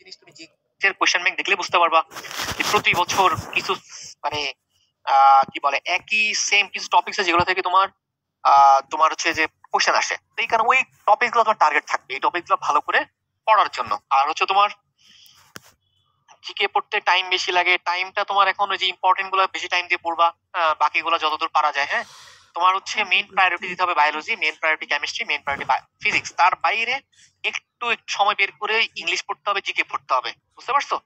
জিনিস তুমি জিকের কোশ্চেন ব্যাংক দেখলে বুঝতে পারবা যে প্রতি বছর কিছু মানে কি বলে একই সেম কিছু টপিকস আছে যেগুলো থেকে তোমার তোমার হচ্ছে যে কোশ্চেন আসে, তো এই কারণে ওই টপিক গুলো তোমার টার্গেট থাকবে এই টপিক গুলো ভালো করে পড়ার জন্য। আর হচ্ছে তোমার জিকে পড়তে টাইম বেশি লাগে, টাইমটা তোমার এখন ওই যে ইম্পর্টেন্ট গুলো বেশি টাইম দিয়ে পড়বা, বাকিগুলো যতদূর পারা যায়। হ্যাঁ, তোমার হচ্ছে মেইন প্রায়োরিটি দিতে হবে biology, main priority chemistry, main priority physics, তার বাইরে একটু সময় বের করে ইংলিশ পড়তে হবে, জিকে পড়তে হবে। বুঝতে পারছো?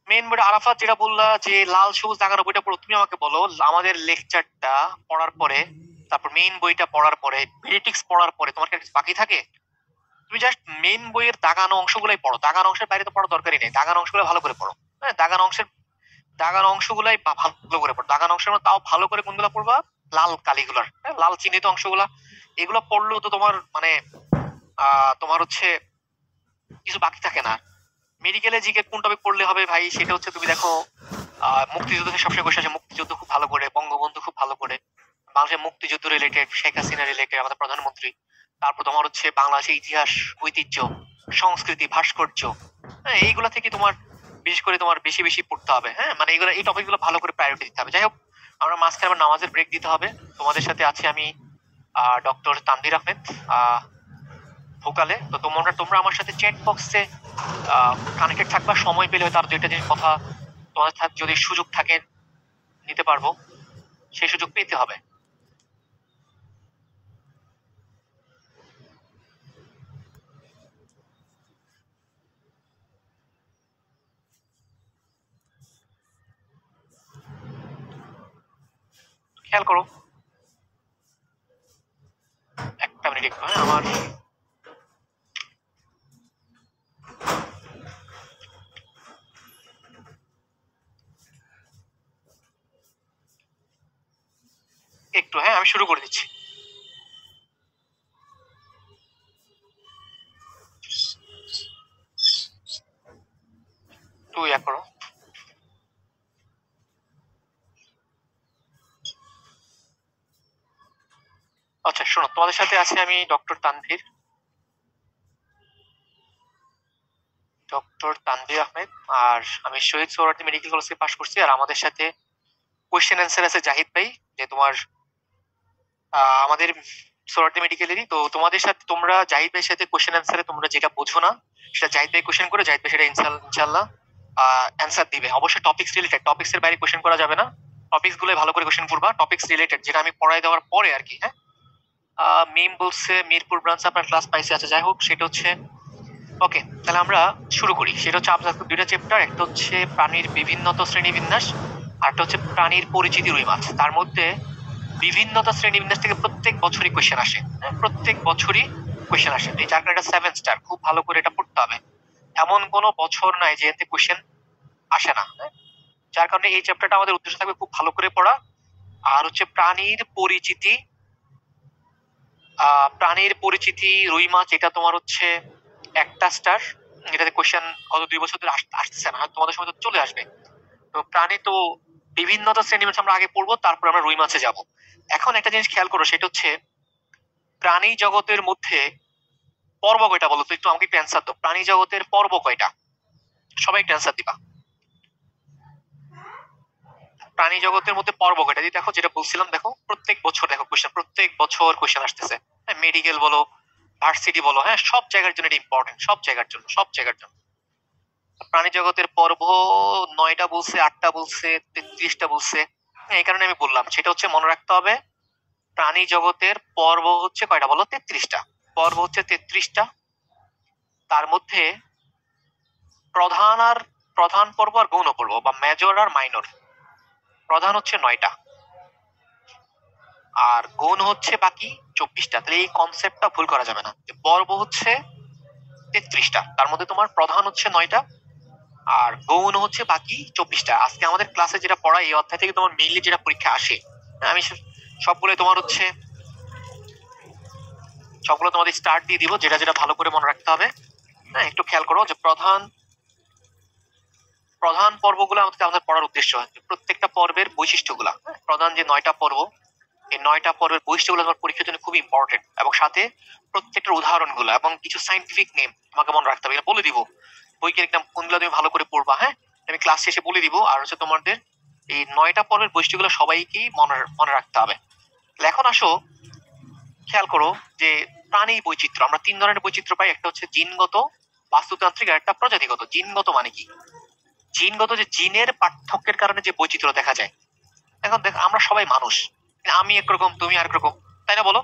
মেইন বইটা আরাফাত যেটা বললা যে লাল সবুজ দাগানো বইটা পড়ো, তুমি আমাকে বলো আমাদের লেকচারটা পড়ার পরে, তারপর মেইন বইটা পড়ার পরে, মেডিটিক্স পড়ার পরে তোমার কিছু বাকি থাকে? তুমি জাস্ট মেইন বইয়ের দাগানো অংশগুলাই পড়ো, দাগানো অংশের বাইরে তো পড়ার দরকারই নেই, দাগানো অংশগুলো ভালো করে পড়ো। হ্যাঁ, দাগানো অংশগুলাই ভালো করে পড়ো। দাগানো অংশের মধ্যে তাও ভালো করে কোনগুলো পড়বা? লাল কালিগুলার, হ্যাঁ, লাল চিহ্নিত অংশগুলা, এগুলো পড়লেও তো তোমার মানে তোমার হচ্ছে কিছু বাকি থাকে না। মেডিকেলে জিকে কোন টপিক পড়লে হবে ভাই, সেটা হচ্ছে তুমি দেখো মুক্তিযুদ্ধ থেকে সবসময় কোশ্চেন আসে, মুক্তিযুদ্ধ খুব ভালো করে, বঙ্গবন্ধু খুব ভালো করে, বাংলাদেশের মুক্তিযুদ্ধ রিলেটেড, শেখ হাসিনা রিলেটেড, আমাদের প্রধানমন্ত্রী, তারপর তোমার হচ্ছে বাংলাদেশের ইতিহাস, ঐতিহ্য, সংস্কৃতি, ভাস্কর্য, হ্যাঁ, এইগুলা থেকে তোমার বিশেষ করে তোমার বেশি বেশি পড়তে হবে। হ্যাঁ, মানে এইগুলো এই টপিকগুলো ভালো করে প্রায়োরিটি দিতে হবে। যাই হোক, আমরা মাঝখানে আবার নামাজের ব্রেক দিতে হবে। তোমাদের সাথে আছি আমি ডক্টর তানভীর আহমেদ ভোকালে। তো তোমরা আমার সাথে চ্যাট বক্সে কানেক্টেড থাকবা, সময় পেলে তার দুইটা জিনিস কথা তোমাদের যদি সুযোগ থাকে নিতে পারবো, সেই সুযোগ পেতে হবে। খেয়াল করো, একটা মিনিট একটু। হ্যাঁ, আমার একটু, হ্যাঁ, আমি শুরু করে দিচ্ছি। একটু ইয়া করো। আচ্ছা শোনো, তোমাদের সাথে আছি আমি ডক্টর তানভীর আহমেদ। আর আমি শহীদ সোহরাওয়ার্দী মেডিকেল কলেজ থেকে পাশ করছি। আর আমাদের সাথে কোয়েশ্চেন অ্যান্সার আছে জাহিদ ভাই, যে তোমার আমাদের সোহরাওয়ার্দী মেডিকেলেরই। তো তোমাদের সাথে তোমরা জাহিদ ভাইয়ের সাথে কোয়েশ্চেন অ্যান্সারে তোমরা যেটা বোঝো না সেটা জাহিদ ভাই কোয়েশ্চেন করে, জাহিদ ভাই সেটা ইনশাল্লাহ অ্যান্সার দিবে। অবশ্যই টপিক্স রিলেটেড, টপিক্স এর বাইরে কোয়েশ্চেন করা যাবে না। টপিক্স গুলো ভালো করে কোয়েশ্চেন করবা, টপিক্স রিলেটেড যেটা আমি পড়াই দেওয়ার পরে আর কি। হ্যাঁ, মিম বলছে মিরপুর ব্রাঞ্চ আপনার ক্লাস পাইছে। আচ্ছা যাই হোক, সেটা হচ্ছে ওকে, তাহলে আমরা শুরু করি। সেটা হচ্ছে আপনার দুইটা চ্যাপ্টার, একটা হচ্ছে প্রাণীর বিভিন্নতা শ্রেণীবিন্যাস, আর একটা হচ্ছে প্রাণীর পরিচিতি রুই মাছ। তার মধ্যে বিভিন্নতা শ্রেণীবিন্যাস থেকে প্রত্যেক বছরই কোয়েশ্চেন আসে, প্রত্যেক বছরই কোয়েশ্চেন আসে। এই যার কারণে এটা 7 স্টার, খুব ভালো করে এটা পড়তে হবে। এমন কোনো বছর নাই যে এতে কোয়েশ্চেন আসে না। যার কারণে এই চ্যাপ্টারটা আমাদের উদ্দেশ্য থাকবে খুব ভালো করে পড়া। আর হচ্ছে প্রাণীর পরিচিতি রুই মাছ, এটা তোমার হচ্ছে একটা স্টার। এটাতে কোয়েশ্চেন গত 2 বছর ধরে আসতেছে না, তোমাদের সময় তো চলে আসবে। তো প্রাণী তো বিভিন্নতা শ্রেণী মাছ আমরা আগে পড়বো, তারপর আমরা রুই মাছে যাব। এখন একটা জিনিস খেয়াল করো, সেটা হচ্ছে প্রাণী জগতের মধ্যে পর্ব কয়টা বলো তো? একটু আমাকে একটু অ্যান্সার দাও, প্রাণী জগতের পর্ব কয়টা? সবাই একটু অ্যান্সার দিবা। প্রাণী জগতের মধ্যে পর্ব কয়টা? দেখো যেটা বলছিলাম, দেখো প্রত্যেক বছর দেখো কোয়েশ্চেন, প্রত্যেক বছর কোয়েশ্চেন আসতেছে। হ্যাঁ, মেডিকেল বলো, ভার্সিটি বলো, হ্যাঁ, সব জায়গার জন্য এটা ইম্পর্টেন্ট, সব জায়গার জন্য। প্রাণী জগতের পর্ব 9টা বলছে, 8টা বলছে, 33টা বলছে। এই কারণে আমি বললাম সেটা হচ্ছে মনে রাখতে হবে। প্রাণী জগতের পর্ব হচ্ছে কয়টা বলো? 33টা। পর্ব হচ্ছে 33টা। তার মধ্যে প্রধান আর প্রধান পর্ব আর গৌণ পর্ব বা মেজর আর মাইনর, প্রধান হচ্ছে 9টা আর গৌণ হচ্ছে বাকি 24টা। তাহলে এই কনসেপ্টটা ভুল করা যাবে না। পর্ব হচ্ছে 33টা, তার মধ্যে তোমার প্রধান হচ্ছে 9টা আর গৌণ হচ্ছে বাকি 24টা। আজকে আমাদের ক্লাসে যেটা পড়া, এই অধ্যায় থেকে তোমার মেইনলি যেটা পরীক্ষা আসে, আমি সবগুলো তোমাদের স্টার্ট দিয়ে দিব, যেটা যেটা ভালো করে মনে রাখতে হবে। হ্যাঁ, একটু খেয়াল করো যে প্রধান পর্বগুলো আমাদের পড়ার উদ্দেশ্য হয় প্রত্যেকটা পর্বের বৈশিষ্ট্যগুলা। প্রধান যে 9টা পর্ব, এই 9টা পর্বের বৈশিষ্ট্যগুলো তোমার পরীক্ষার জন্য খুব ইম্পর্টেন্ট, এবং সাথে প্রত্যেকটার উদাহরণগুলো এবং কিছু সাইন্টিফিক নেম তোমাকে মনে রাখতে হবে। এটা বলে দিব বইকে একদম কোনগুলো তুমি ভালো করে পড়বা। হ্যাঁ, আমি ক্লাস শেষে বলে দিব। আর হচ্ছে তোমাদের এই 9টা পর্বের বৈশিষ্ট্যগুলো সবাইকেই মনে রাখতে হবে। এখন আসো খেয়াল করো যে প্রাণী বৈচিত্র্য, আমরা 3 ধরনের বৈচিত্র্য পাই। একটা হচ্ছে জিনগত, বাস্তুতান্ত্রিক, আর একটা প্রজাতিগত। জিনগত মানে কি? জিনগত যে জিনের পার্থক্যের কারণে যে বৈচিত্র্য দেখা যায়। এখন দেখ, আমরা সবাই মানুষ, আমি একরকম তুমি আরেক রকম, তাই না বলো?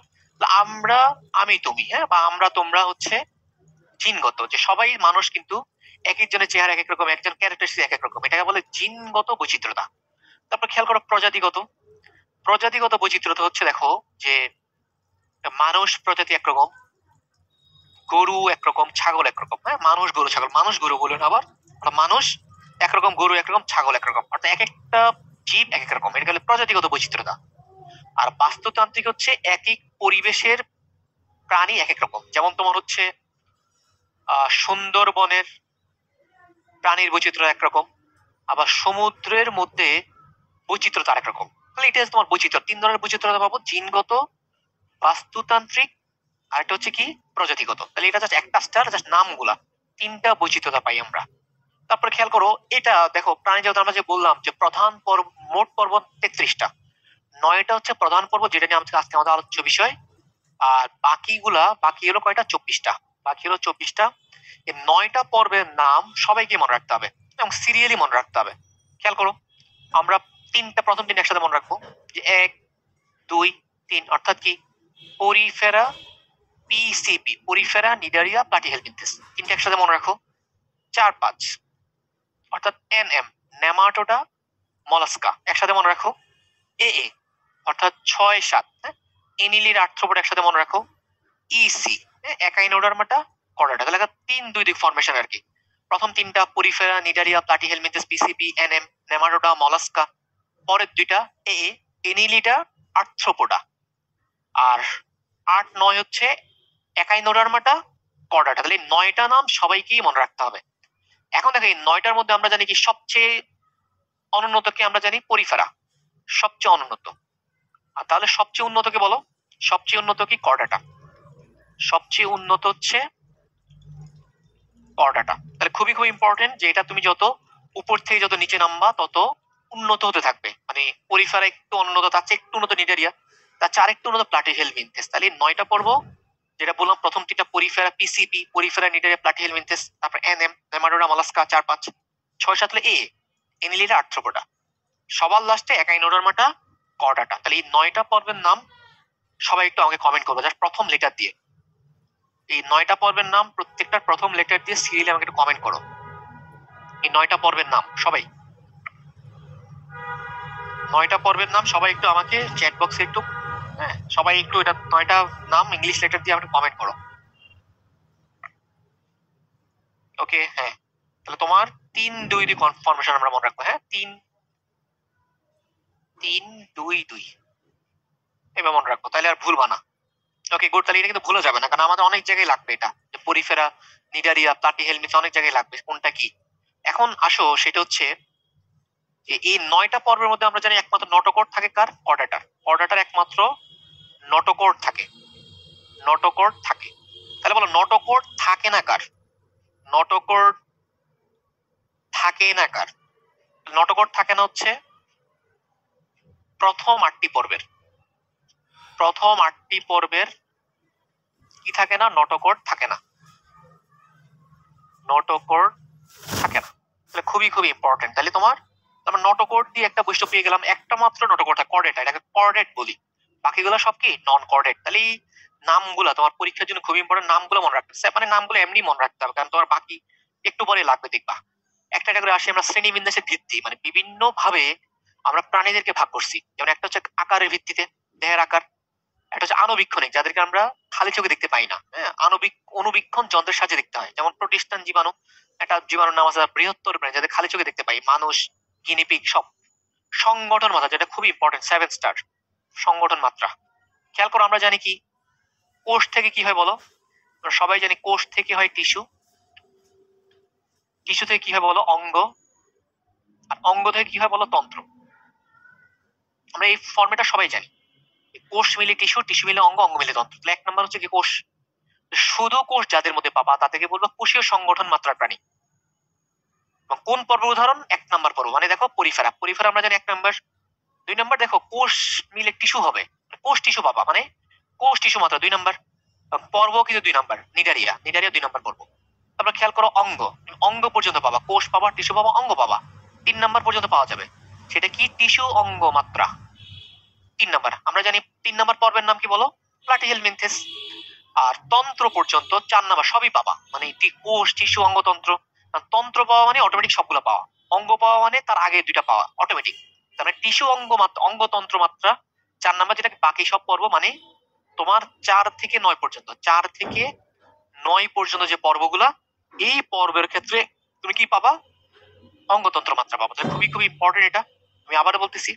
আমরা, আমি তুমি, হ্যাঁ, বা আমরা তোমরা হচ্ছে জিনগত, যে সবাই মানুষ কিন্তু এক একজনের চেহারা এক এক রকম, একজন ক্যারেক্টারিস্টিক এক এক রকম, এটাকে বলে জিনগত বৈচিত্র্যতা। তারপর খেয়াল করো প্রজাতিগত। প্রজাতিগত বৈচিত্র্যতা হচ্ছে দেখো যে মানুষ প্রজাতি একরকম, গরু একরকম, ছাগল একরকম। হ্যাঁ, মানুষ গরু ছাগল, মানুষ গরু বলুন আবার, মানুষ একরকম, গরু একরকম, ছাগল একরকম, অর্থাৎ এক একটা জীব এক এক রকম, এটা গেলে প্রজাতিগত বৈচিত্র্যতা। আর বাস্তুতান্ত্রিক হচ্ছে এক এক পরিবেশের প্রাণী এক এক রকম। যেমন তোমার হচ্ছে সুন্দরবনের প্রাণীর বৈচিত্র্য একরকম, আবার সমুদ্রের মধ্যে বৈচিত্র্য তার একরকম। তাহলে এটা হচ্ছে তোমার বৈচিত্র্য। 3 ধরনের বৈচিত্র্য পাবো, জিনগত, বাস্তুতান্ত্রিক, আর একটা হচ্ছে কি প্রজাতিগত। তাহলে এটা জাস্ট একটা স্টার, জাস্ট নামগুলা, 3টা বৈচিত্র্যতা পাই আমরা। তারপরে খেয়াল করো, এটা দেখো প্রাণী জগৎ আমরা যে বললাম যে প্রধান পর্ব, মোট পর্ব 33টা, 9টা হচ্ছে প্রধান পর্ব, যেটা নিয়ে আজকে আমাদের আলোচ্য বিষয়। আর বাকি হলো কয়টা? 24টা। বাকি হলো 24টা। এই 9টা পর্বের নাম সবাইকে মনে রাখতে হবে এবং সিরিয়ালি মনে রাখতে হবে। খেয়াল করো, আমরা প্রথম 3 একসাথে মনে রাখবো, যে 1, 2, 3, অর্থাৎ কি Porifera, PCP, Porifera, Cnidaria, Platyhelminthes, 3টে একসাথে মনে রাখো। 4, 5 অর্থাৎ এনএম, নেমাটোডা, মলাস্কা, একসাথে মনে রাখো। এ অর্থাৎ 6, 7, হ্যাঁ, এনিলির আর্থ্রোপোড, একসাথে মনে রাখো। EC, Echinodermata, chordata. তাহলে 3, 2, 2 ফরমেশন আর কি। প্রথম 3টা Porifera, Cnidaria, Platyhelminthes, PCP, NM, nematoda, mollusca. পরের 2টা এনিলিডা, আর্থ্রোপোডা। আর 8, 9 হচ্ছে একাইনোডার্মাটা, কর্ডাটা। তাহলে 9টা নাম সবাইকেই মনে রাখতে হবে। এখন দেখো, এই 9টার মধ্যে আমরা জানি কি সবচেয়ে অনুন্নতকে আমরা জানি পরিফেরা, সবচেয়ে অনুন্নত। আর তাহলে সবচেয়ে উন্নতকে বলো। সবচেয়ে উন্নত কি? কর্ডাটা। সবচেয়ে উন্নত হচ্ছে কর্ডাটা। তাহলে খুবই খুব ইম্পর্টেন্ট, যে এটা তুমি যত উপর থেকে যত নিচে নামবা তত উন্নত হতে থাকবে। মানে পরিফেরা একটু উন্নত, তার চেয়ে একটু উন্নত নিডারিয়া, তার চেয়ে আরেকটু উন্নত প্লাটিহেলমিনথেস। তাহলে 9টা পর্ব যেটা বললাম, প্রথম 3টা Porifera, PCP, Porifera, Cnidaria, Platyhelminthes, তারপর এনএম, নেমাটোডা, মলাস্কা, 4, 5, 6, 7 হলে এনিলিডা, আর্থ্রোপোডা। সবার লাস্টে একাইনোডার্মাটা, কর্ডাটা। তাহলে এই 9টা পর্বের নাম সবাই একটু আমাকে কমেন্ট করবে, জাস্ট প্রথম লেটার দিয়ে। এই 9টা পর্বের নাম প্রত্যেকটার প্রথম লেটার দিয়ে সিরিয়ালি আমাকে একটু কমেন্ট করো। এই 9টা পর্বের নাম সবাই, 9টা পর্বের নাম সবাই একটু আমাকে চ্যাট বক্সে একটু, হ্যাঁ, সবাই একটু এটা 9টা নাম ইংলিশ লেটার দিয়ে আমাকে কমেন্ট করো। ওকে, হ্যাঁ, তাহলে তোমার 3, 2, 2 কনফার্মেশন আমরা মনে রাখবো। হ্যাঁ, 3, 3, 2, 2 এবার মনে রাখবো, তাহলে আর ভুলবা না। ওকে গুড, তাহলে এটা কিন্তু ভুলে যাবে না, কারণ আমাদের অনেক জায়গায় লাগবে এটা, যে পরিফেরা, নিডারিয়া, প্লাটিহেলমিনথেস অনেক জায়গায় লাগবে কোনটা কি। এখন আসো, সেটা হচ্ছে যে এই 9টা পর্বের মধ্যে আমরা জানি একমাত্র নটোকর্ড থাকে কার? কর্ডাটার। কর্ডাটার একমাত্র নটোকর্ড থাকে, নটোকর্ড থাকে। তাহলে বলো নটোকর্ড থাকে না কার? নটোকর্ড থাকে না কার? নটোকর্ড থাকে না হচ্ছে প্রথম 8টি পর্বের, প্রথম 8টি পর্বের কি থাকে না? নটোকর্ড থাকে না, নটোকর্ড থাকে না। তাহলে খুবই খুবই ইম্পর্টেন্ট। তাহলে তোমার নটোকর্ড দিয়ে একটা বৈশিষ্ট্য পেয়ে গেলাম, একটা মাত্র নটোকর্ড থাকে, কর্ডেট, এটাকে কর্ডেট বলি। বাকিগুলো সব কি নন কর্ডেট। তাহলে এই নামগুলা তোমার পরীক্ষার জন্য খুবই ইম্পর্টেন্ট, নামগুলো মনে রাখতে হবে। মানে নামগুলো এমনি মনে রাখতে হবে, কারণ তোমার বাকি একটু পরে লাগবে, দেখবা। একটা একটা করে আসি আমরা শ্রেণীবিন্যাসের ভিত্তি, মানে বিভিন্ন ভাবে আমরা প্রাণীদেরকে ভাগ করছি। যেমন একটা হচ্ছে আকারের ভিত্তিতে, দেহের আকার। একটা হচ্ছে আণুবীক্ষণিক, যাদেরকে আমরা খালি চোখে দেখতে পাই না, হ্যাঁ, অনুবীক্ষণ যন্ত্রের সাহায্যে দেখতে হয়। যেমন প্রোটিস্টান জীবাণু, একটা জীবাণুর নাম আছে বৃহত্তর প্রাণী, যাদের খালি চোখে দেখতে পাই, মানুষ, গিনিপিগ সব। সংগঠন মাত্রা, যেটা খুব ইম্পর্টেন্ট, 7 স্টার সংগঠন মাত্রা। খেয়াল করো, আমরা জানি কি কোষ থেকে কি হয় বলো? আমরা সবাই জানি কোষ থেকে হয় টিস্যু, টিস্যু থেকে কি হয় বলো? অঙ্গ, আর অঙ্গ থেকে কি হয় বলো? তন্ত্র। আমরা এই ফর্মেটটা সবাই জানি। কোষ মিলে টিস্যু, টিস্যু মিলে অঙ্গ, অঙ্গ মিলে তন্ত্র। তাহলে 1 নাম্বার হচ্ছে কি কোষ। শুধু কোষ যাদের মধ্যে পাবা তাদেরকে বলবো কোষীয় সংগঠন মাত্রার প্রাণী। এবং কোন পর্ব উদাহরণ? 1 নাম্বার পর্ব, মানে দেখো পরিফেরা। পরিফেরা আমরা জানি 1 নাম্বার। 2 নাম্বার দেখো কোষ মিলে টিস্যু হবে, কোষ টিস্যু পাবা, মানে কোষ টিস্যু মাত্রা 2 নাম্বার। পর্ব কিন্তু 2 নাম্বার, নিডারিয়া, নিডারিয়া 2 নাম্বার পর্ব। তারপর খেয়াল করো অঙ্গ, অঙ্গ পর্যন্ত পাবা, কোষ পাবা, টিস্যু পাবা, অঙ্গ পাবা, 3 নাম্বার পর্যন্ত পাওয়া যাবে। সেটা কি? টিস্যু অঙ্গ মাত্রা 3 নাম্বার। আমরা জানি 3 নাম্বার পর্বের নাম কি বলো? প্লাটিহেলমিনথেস। আর তন্ত্র পর্যন্ত 4 নাম্বার, সবই পাবা, মানে কোষ, টিস্যু, অঙ্গ, তন্ত্র। তন্ত্র পাওয়া মানে অটোমেটিক সবগুলো পাওয়া, অঙ্গ পাওয়া মানে তার আগে 2টা পাওয়া অটোমেটিক। তার মানে টিস্যু অঙ্গ মাত্রা, অঙ্গ তন্ত্র মাত্রা 4 নাম্বার, যেটা বাকি সব পর্ব মানে তোমার 4 থেকে 9 পর্যন্ত, 4 থেকে 9 পর্যন্ত যে পর্বগুলা, এই পর্বের ক্ষেত্রে তুমি কি পাবা? অঙ্গতন্ত্র মাত্রা পাবো। তাহলে খুবই খুবই ইম্পর্টেন্ট এটা। আমি আবারও বলতেছি,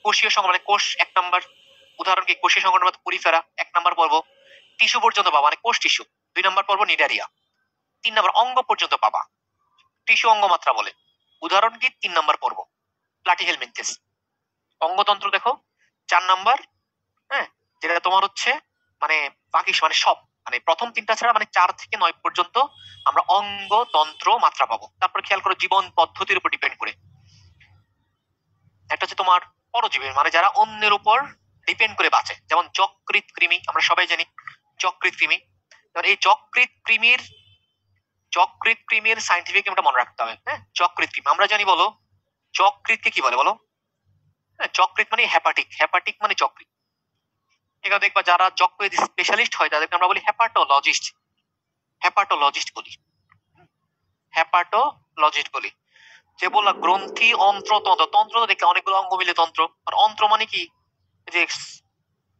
কোষীয় সংগঠন মানে কোষ 1 নাম্বার, উদাহরণ কি? কোষীয় সংগঠন মানে পরিফেরা 1 নাম্বার পর্ব। টিস্যু পর্যন্ত পাবা মানে কোষ টিস্যু 2 নাম্বার পর্ব, নিডারিয়া। 3 নাম্বার অঙ্গ পর্যন্ত পাবা, টিস্যু অঙ্গ মাত্রা বলে, উদাহরণ কি? 3 নাম্বার পর্ব, প্লাটিহেলমিনথেস। অঙ্গতন্ত্র দেখো 4 নাম্বার, হ্যাঁ, যেটা তোমার হচ্ছে মানে বাকি মানে সব, মানে প্রথম 3টা ছাড়া মানে 4 থেকে 9 পর্যন্ত আমরা অঙ্গ তন্ত্র মাত্রা পাবো। তারপর খেয়াল করো জীবন পদ্ধতির উপর ডিপেন্ড করে, একটা হচ্ছে তোমার পরজীবী, মানে যারা অন্যের উপর ডিপেন্ড করে বাঁচে, যেমন যকৃৎ কৃমি, আমরা সবাই জানি যকৃৎ কৃমি। এই যকৃৎ কৃমির সাইন্টিফিক নেমটা মনে রাখতে হবে। হ্যাঁ, যকৃৎ কৃমি আমরা জানি, বলো যকৃৎকে কি বলে বলো? হ্যাঁ, যকৃৎ মানে হেপাটিক, হেপাটিক মানে যকৃৎ। এখানে দেখবা যারা যকৃৎ স্পেশালিস্ট হয় তাদেরকে আমরা বলি হেপাটোলজিস্ট, হেপাটোলজিস্ট বলি, হেপাটোলজিস্ট বলি। যে বললা গ্রন্থি, অন্ত্র, তন্ত্র। তন্ত্র তো দেখলে অনেকগুলো অঙ্গ মিলে তন্ত্র। আর অন্ত্র মানে কি? যে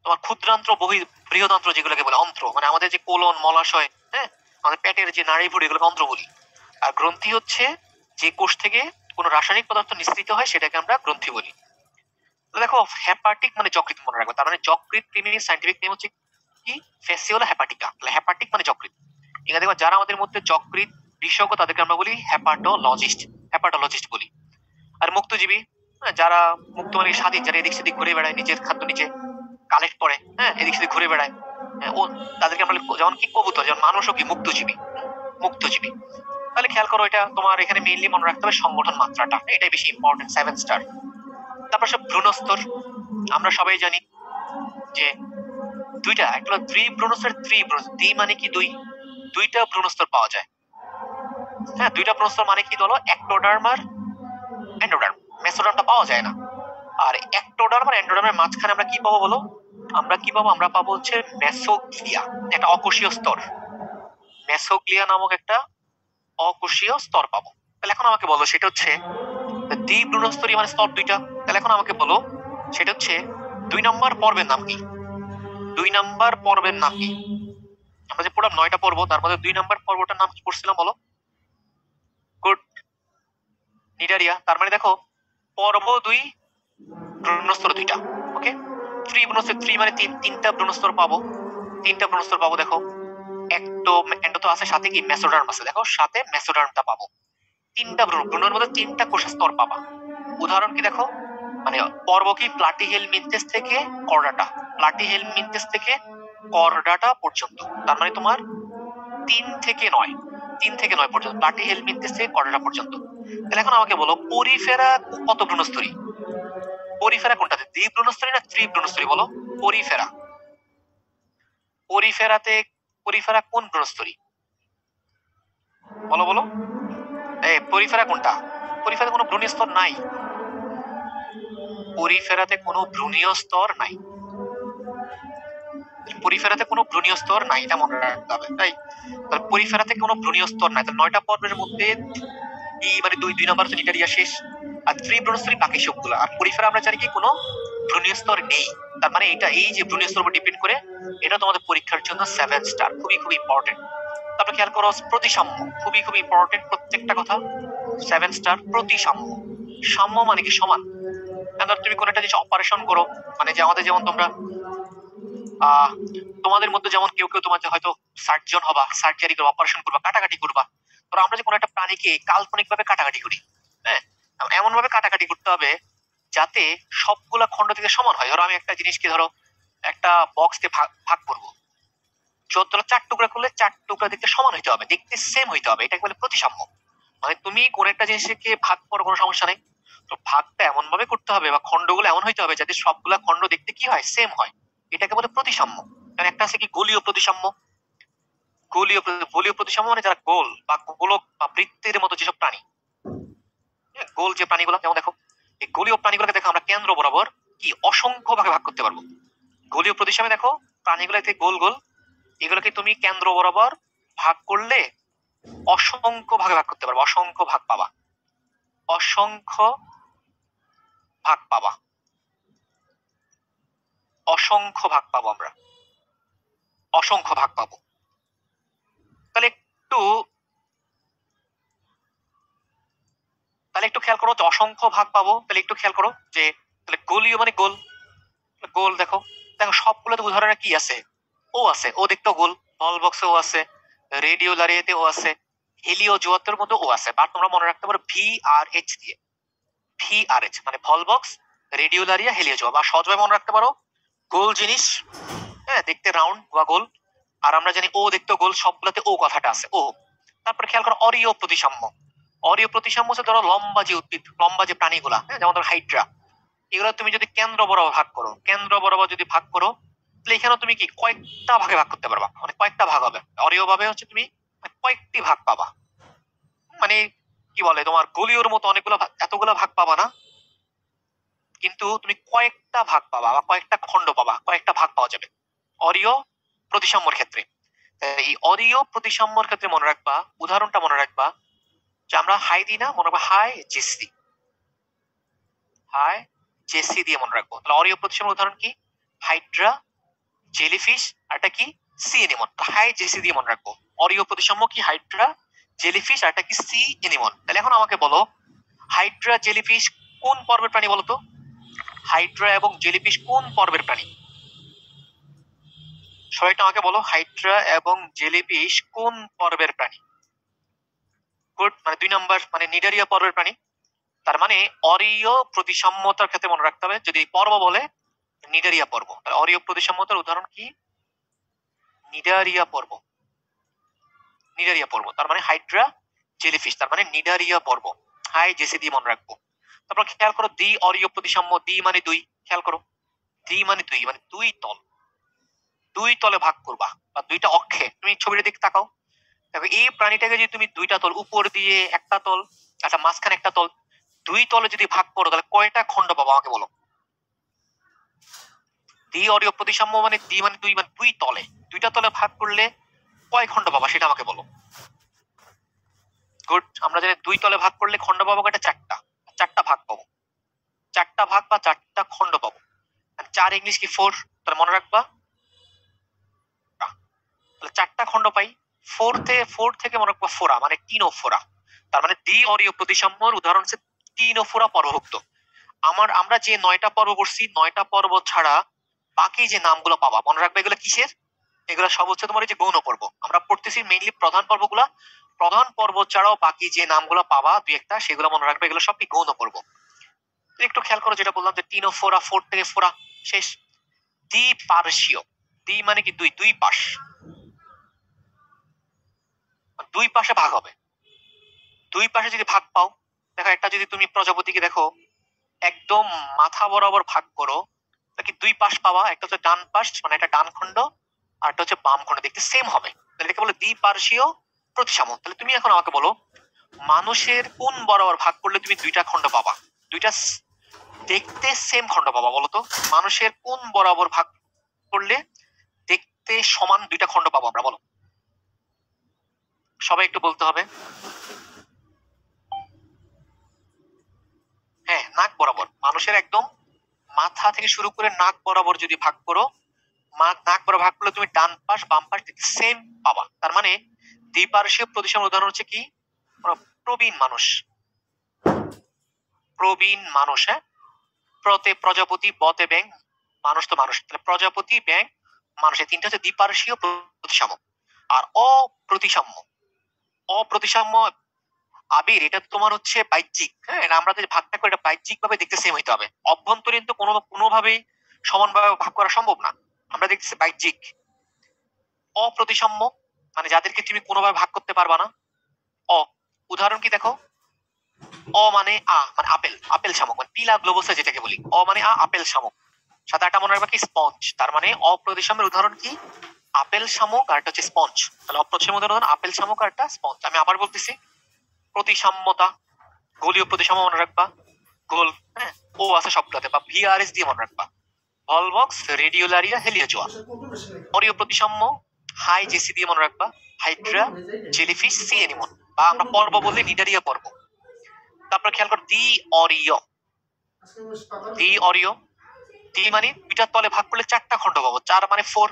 তোমার ক্ষুদ্রান্ত্র, বৃহদান্ত্র যেগুলোকে বলে অন্ত্র, মানে আমাদের যে কোলন, মলাশয়, হ্যাঁ, আমাদের পেটের যে নাড়িভুঁড়ি, এগুলোকে অন্ত্র বলি। আর গ্রন্থি হচ্ছে যে কোষ থেকে কোনো রাসায়নিক পদার্থ নিঃসৃত হয় সেটাকে আমরা গ্রন্থি বলি। দেখো হেপাটিক মানে যকৃৎ মনে রাখবে, তার মানে যকৃৎ কৃমির সাইন্টিফিক নেম হচ্ছে কি? ফেসিওলা হেপাটিকা। তাহলে হেপাটিক মানে যকৃৎ। এখানে দেখো যারা আমাদের মধ্যে যকৃৎ বিশেষজ্ঞ তাদেরকে আমরা বলি হেপাটোলজিস্ট, হেপাটোলজিস্ট বলি। আর মুক্তজীবী, যারা মুক্ত মানে স্বাধীন, যারা এদিক সেদিক ঘুরে বেড়ায়, নিজের খাদ্য নিজে কালেক্ট করে, হ্যাঁ, এদিক সেদিক ঘুরে বেড়ায়, ও তাদেরকে আমরা যেমন কি কবুতর, যেমন মানুষও কি মুক্তজীবী, মুক্তজীবী। তাহলে খেয়াল করো এটা তোমার এখানে মেইনলি মনে রাখতে হবে সংগঠন মাত্রাটা, এটাই বেশি ইম্পর্টেন্ট, 7 স্টার। তারপর সব ভ্রূণস্তর, আমরা সবাই জানি যে 2টা, একটা হলো ভ্রূণস্তর, দ্বি মানে কি 2, 2টা ভ্রূণস্তর পাওয়া যায়। হ্যাঁ, 2টা ভ্রূণস্তর মানে কি বলো? একটোডার্ম আর এন্ডোডার্ম। মেসোডার্মটা পাওয়া যায় না। আর একটোডার্ম আর এন্ডোডার্মের মাঝখানে আমরা কি পাবো বলো? আমরা কি পাবো? আমরা পাবো হচ্ছে মেসোগ্লিয়া, একটা অকোষীয় স্তর। মেসোগ্লিয়া নামক একটা অকোষীয় স্তর পাবো। তাহলে এখন আমাকে বলো সেটা হচ্ছে দ্বিভ্রূণস্তরী মানে স্তর 2টা। তাহলে এখন আমাকে বলো সেটা হচ্ছে 2 নম্বর পর্বের নাম কি? 2 নম্বর পর্বের নাম কি? আমরা যে পুরো 9টা পর্ব, তার মধ্যে 2 নম্বর পর্বটার নাম কি পড়ছিলাম বলো? Good, Cnidaria. তার মানে দেখো পর্ব 2, ভ্রূণস্তর 2টা। ওকে, ভ্রূণস্তর 3 মানে 3টা ভ্রূণস্তর পাবো, 3টা ভ্রূণস্তর পাবো। দেখো এন্ডো তো আছে, সাথে কি মেসোডার্ম আছে, দেখো সাথে মেসোডার্মটা পাবো। 3টা ভ্রূণের মধ্যে 3টা কোষের স্তর পাবা। উদাহরণ কি দেখো, মানে পর্ব কি? প্লাটিহেলমিনথেস থেকে কর্ডাটা, প্লাটিহেলমিনথেস থেকে কর্ডাটা পর্যন্ত। তার মানে তোমার 3 থেকে 9, 3 থেকে 9 পর্যন্ত প্লাটিহেলমিনথেস থেকে কর্ডাটা পর্যন্ত। তাহলে এখন আমাকে বলো পরিফেরা কত ভ্রূণস্তরী? পরিফেরা কোনটাতে? দ্বিভ্রূণস্তরী না ত্রিভ্রূণস্তরী বলো? পরিফেরা, পরিফেরা কোন ভ্রূণস্তরী বলো বলো? পরিফেরা কোনটা? পরিফেরাতে কোনো ভ্রূণীয় স্তর নাই, পরিফেরাতে কোনো ভ্রূণীয় স্তর নাই, পরিফেরাতে কোনো ভ্রূণীয় স্তর নাই, এটা মনে রাখতে হবে। তাই তাহলে পরিফেরাতে কোনো ভ্রূণীয় স্তর নাই। তাহলে 9টা পর্বের মধ্যে মানে 2 নম্বর হচ্ছে নিডারিয়া শেষ, আর ত্রিভ্রূণস্তরী বাকি সবগুলো। আর পরিফেরা আমরা জানি কি কোনো ভ্রূণীয় স্তর নেই। তার মানে এটা এই যে ভ্রূণীয় স্তর উপর ডিপেন্ড করে, এটা তোমাদের পরীক্ষার জন্য 7 স্টার, খুবই খুবই ইম্পর্টেন্ট। তারপর খেয়াল করো প্রতিসাম্য, খুবই খুবই ইম্পর্টেন্ট প্রত্যেকটা কথা, 7 স্টার। প্রতিসাম্য, সাম্য মানে কি? সমান। তুমি কোন একটা জিনিস অপারেশন করো, মানে যে আমাদের যেমন তোমরা তোমাদের মধ্যে যেমন কেউ কেউ তোমার হয়তো সার্জন হবা, সার্জারি করবা, অপারেশন করবা, কাটাকাটি করবা। ধরো আমরা যে কোনো একটা প্রাণীকে কাল্পনিক ভাবে কাটাকাটি করি, হ্যাঁ, এমন ভাবে কাটাকাটি করতে হবে যাতে সবগুলা খণ্ড থেকে সমান হয়। ধরো আমি একটা জিনিসকে ধরো একটা বক্সকে ভাগ করবো, 4 টুকরা করলে 4 টুকরা দেখতে সমান হইতে হবে, দেখতে সেম হইতে হবে, এটাকে বলে প্রতিসাম্য। মানে তুমি কোন একটা জিনিসকে ভাগ করো কোনো সমস্যা নেই, তো ভাগটা এমন ভাবে করতে হবে বা খণ্ডগুলো এমন হইতে হবে যাতে সবগুলা খণ্ড দেখতে কি হয়, সেম হয়, এটাকে বলে প্রতিসাম্য। কারণ একটা আছে কি গোলীয় প্রতিসাম্য, গোলীয় প্রতিসাম্য মানে যারা গোল বা গোলক বা বৃত্তের মতো যেসব প্রাণী, গোল যে প্রাণীগুলো, যেমন দেখো এই গোলীয় প্রাণীগুলোকে দেখো আমরা কেন্দ্র বরাবর কি অসংখ্য ভাগে ভাগ করতে পারবো। গোলীয় প্রতিসাম্যে দেখো প্রাণীগুলোকে গোল গোল, এগুলোকে তুমি কেন্দ্র বরাবর ভাগ করলে অসংখ্য ভাগে ভাগ করতে পারবো, অসংখ্য ভাগ পাবা, অসংখ্য ভাগ পাবা, অসংখ্য ভাগ পাবো আমরা, অসংখ্য ভাগ পাবো। তাহলে একটু খেয়াল করো যে অসংখ্য ভাগ পাবো, তাহলে একটু খেয়াল করো যে তাহলে গোলীয় মানে গোল, গোল দেখো, দেখো সবগুলোতে উদাহরণে কি আছে, ও আছে, ও দেখতো গোল, বল বক্সে ও আছে, রেডিওলারিয়াতে ও আছে, হেলিও জোয়াতের মধ্যে ও আছে। বা তোমরা মনে রাখতে পারো ভি আর এইচ দিয়ে, ভি আর এইচ মানে ভল বক্স, রেডিওলারিয়া, হেলিও জোয়া। বা সহজভাবে মনে রাখতে পারো গোল জিনিস, হ্যাঁ দেখতে রাউন্ড বা গোল, আর আমরা জানি ও দেখতে গোল, সবগুলোতে ও কথাটা আছে, ও। তারপরে খেয়াল করো অরীয় প্রতিসাম্য, অরীয় প্রতিসাম্য হচ্ছে ধরো লম্বা যে উদ্ভিদ, লম্বা যে প্রাণীগুলা, হ্যাঁ যেমন ধরো হাইড্রা, এগুলো তুমি যদি কেন্দ্র বরাবর ভাগ করো, কেন্দ্র বরাবর যদি ভাগ করো, তাহলে এখানে তুমি কি কয়েকটা ভাগে ভাগ করতে পারবা, মানে কয়েকটা ভাগ হবে, অরীয় ভাবে হচ্ছে তুমি কয়েকটি ভাগ পাবা। মানে কি বলে তোমার গোলীয়র মতো অনেকগুলো এতগুলো ভাগ পাবা না, কিন্তু তুমি কয়েকটা ভাগ পাবা বা কয়েকটা খণ্ড পাবা, কয়েকটা ভাগ পাওয়া যাবে অরীয় প্রতিসাম্যর ক্ষেত্রে। এই অরীয় প্রতিসাম্যর ক্ষেত্রে মনে রাখবা, উদাহরণটা মনে রাখবা যে আমরা হাই দিই না, মনে রাখবা হাই জেসি, হাই জেসি দিয়ে মনে রাখবো। তাহলে অরীয় প্রতিসাম্যের উদাহরণ কি, হাইড্রা, জেলিফিশ, আর এটা কি সি এনিমন, হাই জেসি দিয়ে মনে রাখবো। অরীয় প্রতিসাম্য কি হাইড্রা, জেলিফিশ, আর এটা কি সি এনিমন। তাহলে এখন আমাকে বলো হাইড্রা জেলিফিশ কোন পর্বের প্রাণী বলতো, হাইড্রা এবং জেলিফিশ কোন পর্বের প্রাণী, সবাই একটু আমাকে বলো হাইড্রা এবং জেলিফিশ কোন পর্বের প্রাণী। গুড, মানে 2 নম্বর মানে নিডারিয়া পর্বের প্রাণী। তার মানে অরীয় প্রতিসাম্যতার ক্ষেত্রে মনে রাখতে হবে যদি পর্ব বলে নিডারিয়া পর্ব, তাহলে অরীয় প্রতিসাম্যতার উদাহরণ কি, নিডারিয়া পর্ব, নিডারিয়া পর্ব। তার মানে হাইড্রা জেলিফিশ, তার মানে নিডারিয়া পর্ব, হাই জেসি দিয়ে মনে রাখবো। তারপর খেয়াল করো দ্বি অরীয় প্রতিসাম্য, দ্বি মানে 2, খেয়াল করো দ্বি মানে 2 মানে 2 তল, 2 তলে ভাগ করবা বা 2টা অক্ষে, তুমি ছবিটা দিকে তাকাও, দেখো এই প্রাণীটাকে যদি তুমি 2টা তল, উপর দিয়ে একটা তল, আচ্ছা মাঝখানে একটা তল, 2 তলে যদি ভাগ করো তাহলে কয়টা খণ্ড পাবো আমাকে বলো। দ্বি অরীয় প্রতিসাম্য মানে দ্বি মানে 2 মানে 2 তলে, 2টা তলে ভাগ করলে কয় খণ্ড পাবা সেটা আমাকে বলো। গুড, আমরা জানি 2 তলে ভাগ করলে খণ্ড পাবো কয়টা, 4টা, 4টা ভাগ পাবো, 4টা ভাগ বা 4টা খণ্ড পাবো। 4 ইংলিশ কি 4, তাহলে মনে রাখবা, তাহলে 4টা খণ্ড পাই। 4 থেকে মনে রাখবা ফোরা মানে 3 ও ফোরা, তার মানে দ্বি অরীয় প্রতিসাম্যর উদাহরণ হচ্ছে 3 ও ফোরা পর্বভুক্ত। আমরা যে 9টা পর্ব করছি, 9টা পর্ব ছাড়া বাকি যে নামগুলো পাবা মনে রাখবে এগুলো কিসের, এগুলো সব হচ্ছে তোমার এই যে গৌণ পর্ব। আমরা পড়তেছি মেইনলি প্রধান পর্বগুলা, প্রধান পর্ব ছাড়াও বাকি যে নামগুলো পাবা 2-1টা, সেগুলো মনে রাখবে, এগুলো সব কি গৌণ পর্ব। একটু খেয়াল করো যেটা বললাম যে 3 ও ফোরা, 4 থেকে ফোরা শেষ। দ্বিপার্শ্বীয়, দ্বি মানে কি 2, 2 পাশ, 2 পাশে ভাগ হবে, 2 পাশে যদি ভাগ পাও, দেখো একটা যদি তুমি প্রজাপতিকে দেখো একদম মাথা বরাবর ভাগ করো, কি 2 পাশ পাবা, একটা হচ্ছে ডান পাশ মানে একটা ডান খণ্ড, আর একটা হচ্ছে বাম খণ্ড, দেখতে সেম হবে, তাহলে এটাকে বলে দ্বিপার্শ্বীয় প্রতিসাম্য। তাহলে তুমি এখন আমাকে বলো মানুষের কোন বরাবর ভাগ করলে তুমি 2টা খণ্ড পাবা, 2টা দেখতে সেম খণ্ড পাবা, বলো তো মানুষের কোন বরাবর ভাগ করলে দেখতে সমান 2টা খণ্ড পাবো আমরা, বলো সবাই একটু বলতে হবে। হ্যাঁ নাক বরাবর, মানুষের একদম মাথা থেকে শুরু করে নাক বরাবর যদি ভাগ করো, নাক বরাবর ভাগ করলে তুমি ডান পাশ বাম পাশ দেখতে সেম পাবা। তার মানে দ্বিপার্শ্বীয় প্রতিসাম্যের উদাহরণ হচ্ছে কি, প্রবীণ মানুষ, প্রবীণ মানুষ, হ্যাঁ প্রতে প্রজাপতি, বতে ব্যাং, মানুষ তো মানুষ, তাহলে প্রজাপতি ব্যাং মানুষ, এই 3টা হচ্ছে দ্বিপার্শ্বীয় প্রতিসাম্য। আর অপ্রতিসাম্য, অপ্রতিসাম্য আবির এটা তোমার হচ্ছে বাহ্যিক, হ্যাঁ, এটা আমরা যে ভাগটা করে এটা বাহ্যিক ভাবে দেখতে সেম হইতে হবে, অভ্যন্তরীণ তো কোনোভাবেই সমানভাবে ভাগ করা সম্ভব না, আমরা দেখতেছি বাহ্যিক। অপ্রতিসাম্য মানে যাদেরকে তুমি কোনোভাবে ভাগ করতে পারবা না। অ উদাহরণ কি দেখো, অ মানে মানে আপেল, আপেল শামুক মানে পিলা গ্লোবোসা যেটাকে বলি, অ মানে আপেল শামুক। সাথে একটা মনে রাখবা কি স্পঞ্জ, তার মানে অপ্রতিসাম্যের উদাহরণ কি আপেল শামুক আর একটা হচ্ছে স্পঞ্জ। তাহলে অপ্রতিসাম্যের উদাহরণ আপেল শামুক আর একটা স্পঞ্জ। আমি আবার বলতেছি, প্রতিসাম্যতা, গোলীয় প্রতিসাম্য মনে রাখবা, গোল, হ্যাঁ, ও আছে সবগুলোতে, বা ভিআরএস দিয়ে মনে রাখবা, ভলভক্স রেডিওলারিয়া হেলিওজোয়া। অরীয় প্রতিসাম্য হাই জেসি দিয়ে মনে রাখবা, হাইড্রা, জেলিফিশ, সি এনিমন, বা আমরা পর্ব বললে নিডারিয়া পর্ব। তারপর খেয়াল কর দ্বি অরীয়, দ্বি অরীয়, দ্বি মানে দুইটার তলে ভাগ করলে চারটা খণ্ড পাবো, চার মানে ফোর,